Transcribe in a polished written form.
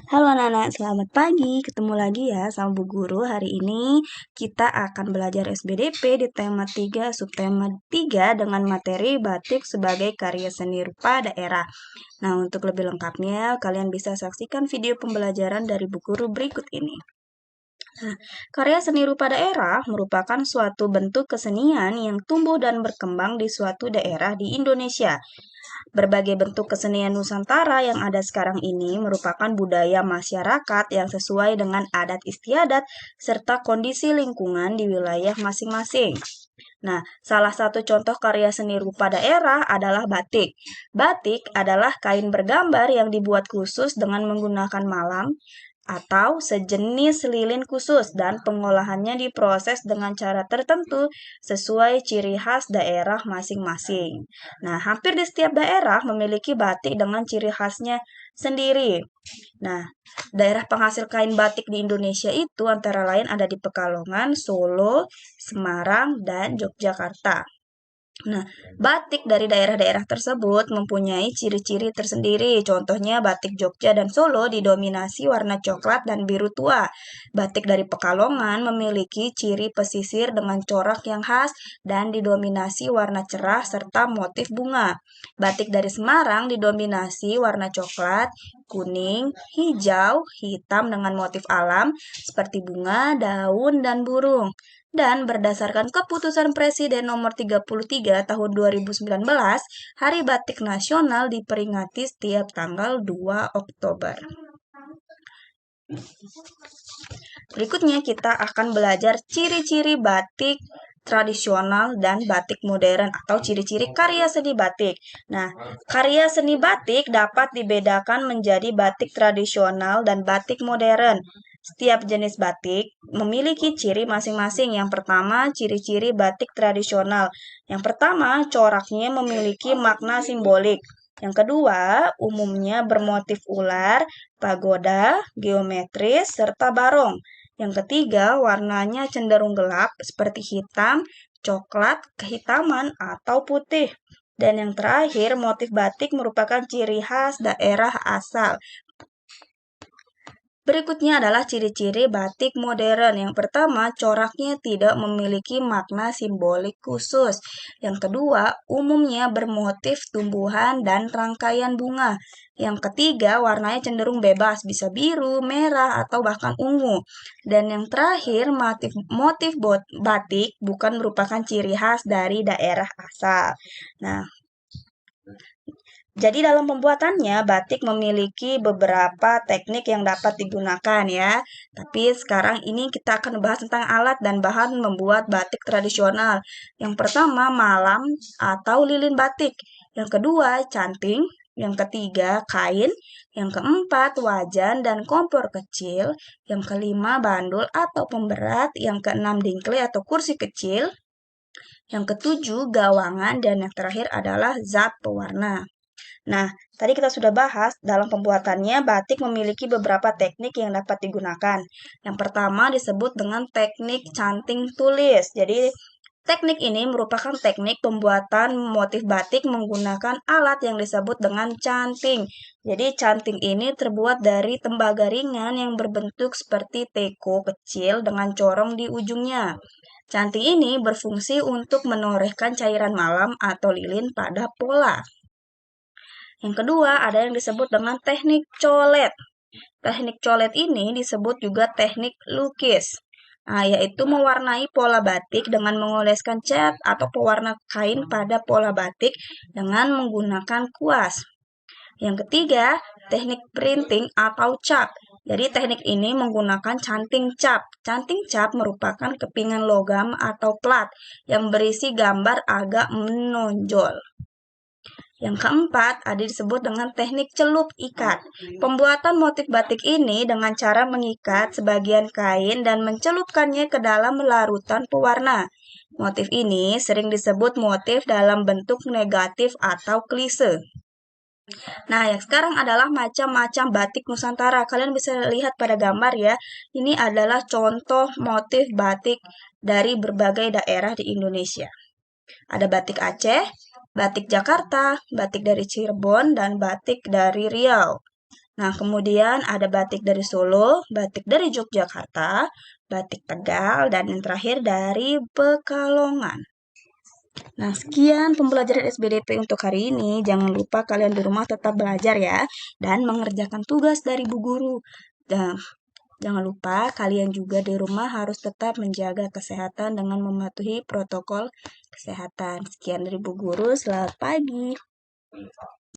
Halo anak-anak, selamat pagi. Ketemu lagi ya sama Bu Guru. Hari ini kita akan belajar SBDP di tema 3, subtema 3 dengan materi batik sebagai karya seni rupa daerah. Nah, untuk lebih lengkapnya, kalian bisa saksikan video pembelajaran dari Bu Guru berikut ini. Nah, karya seni rupa daerah merupakan suatu bentuk kesenian yang tumbuh dan berkembang di suatu daerah di Indonesia. Berbagai bentuk kesenian Nusantara yang ada sekarang ini merupakan budaya masyarakat yang sesuai dengan adat istiadat serta kondisi lingkungan di wilayah masing-masing. Nah, salah satu contoh karya seni rupa daerah adalah batik. Batik adalah kain bergambar yang dibuat khusus dengan menggunakan malam atau sejenis lilin khusus dan pengolahannya diproses dengan cara tertentu sesuai ciri khas daerah masing-masing. Nah, hampir di setiap daerah memiliki batik dengan ciri khasnya sendiri. Nah, daerah penghasil kain batik di Indonesia itu antara lain ada di Pekalongan, Solo, Semarang, dan Yogyakarta. Nah, batik dari daerah-daerah tersebut mempunyai ciri-ciri tersendiri. Contohnya batik Jogja dan Solo didominasi warna coklat dan biru tua. Batik dari Pekalongan memiliki ciri pesisir dengan corak yang khas dan didominasi warna cerah serta motif bunga. Batik dari Semarang didominasi warna coklat, kuning, hijau, hitam dengan motif alam seperti bunga, daun, dan burung. Dan berdasarkan keputusan Presiden nomor 33 tahun 2019, Hari Batik Nasional diperingati setiap tanggal 2 Oktober. Berikutnya kita akan belajar ciri-ciri batik tradisional dan batik modern atau ciri-ciri karya seni batik. Nah, karya seni batik dapat dibedakan menjadi batik tradisional dan batik modern. Setiap jenis batik memiliki ciri masing-masing. Yang pertama, ciri-ciri batik tradisional. Yang pertama, coraknya memiliki makna simbolik. Yang kedua, umumnya bermotif ular, pagoda, geometris, serta barong. Yang ketiga, warnanya cenderung gelap seperti hitam, coklat, kehitaman, atau putih. Dan yang terakhir, motif batik merupakan ciri khas daerah asal. Berikutnya adalah ciri-ciri batik modern. Yang pertama, coraknya tidak memiliki makna simbolik khusus. Yang kedua, umumnya bermotif tumbuhan dan rangkaian bunga. Yang ketiga, warnanya cenderung bebas, bisa biru, merah, atau bahkan ungu. Dan yang terakhir, motif batik bukan merupakan ciri khas dari daerah asal. Nah, jadi dalam pembuatannya, batik memiliki beberapa teknik yang dapat digunakan ya. Tapi sekarang ini kita akan bahas tentang alat dan bahan membuat batik tradisional. Yang pertama, malam atau lilin batik. Yang kedua, canting. Yang ketiga, kain. Yang keempat, wajan dan kompor kecil. Yang kelima, bandul atau pemberat. Yang keenam, dingkle atau kursi kecil. Yang ketujuh, gawangan. Dan yang terakhir adalah zat pewarna. Nah, tadi kita sudah bahas dalam pembuatannya batik memiliki beberapa teknik yang dapat digunakan. Yang pertama disebut dengan teknik canting tulis. Jadi, teknik ini merupakan teknik pembuatan motif batik menggunakan alat yang disebut dengan canting. Jadi, canting ini terbuat dari tembaga ringan yang berbentuk seperti teko kecil dengan corong di ujungnya. Canting ini berfungsi untuk menorehkan cairan malam atau lilin pada pola. Yang kedua, ada yang disebut dengan teknik colet. Teknik colet ini disebut juga teknik lukis. Nah, yaitu mewarnai pola batik dengan mengoleskan cat atau pewarna kain pada pola batik dengan menggunakan kuas. Yang ketiga, teknik printing atau cap. Jadi teknik ini menggunakan canting cap. Canting cap merupakan kepingan logam atau plat yang berisi gambar agak menonjol. Yang keempat, ada disebut dengan teknik celup ikat. Pembuatan motif batik ini dengan cara mengikat sebagian kain dan mencelupkannya ke dalam larutan pewarna. Motif ini sering disebut motif dalam bentuk negatif atau klise. Nah, yang sekarang adalah macam-macam batik Nusantara. Kalian bisa lihat pada gambar ya. Ini adalah contoh motif batik dari berbagai daerah di Indonesia. Ada batik Aceh, batik Jakarta, batik dari Cirebon, dan batik dari Riau. Nah, kemudian ada batik dari Solo, batik dari Yogyakarta, batik Tegal, dan yang terakhir dari Pekalongan. Nah, sekian pembelajaran SBDP untuk hari ini. Jangan lupa kalian di rumah tetap belajar ya, dan mengerjakan tugas dari Bu Guru. Dan jangan lupa kalian juga di rumah harus tetap menjaga kesehatan dengan mematuhi protokol kesehatan. Sekian dari Bu Guru, selamat pagi.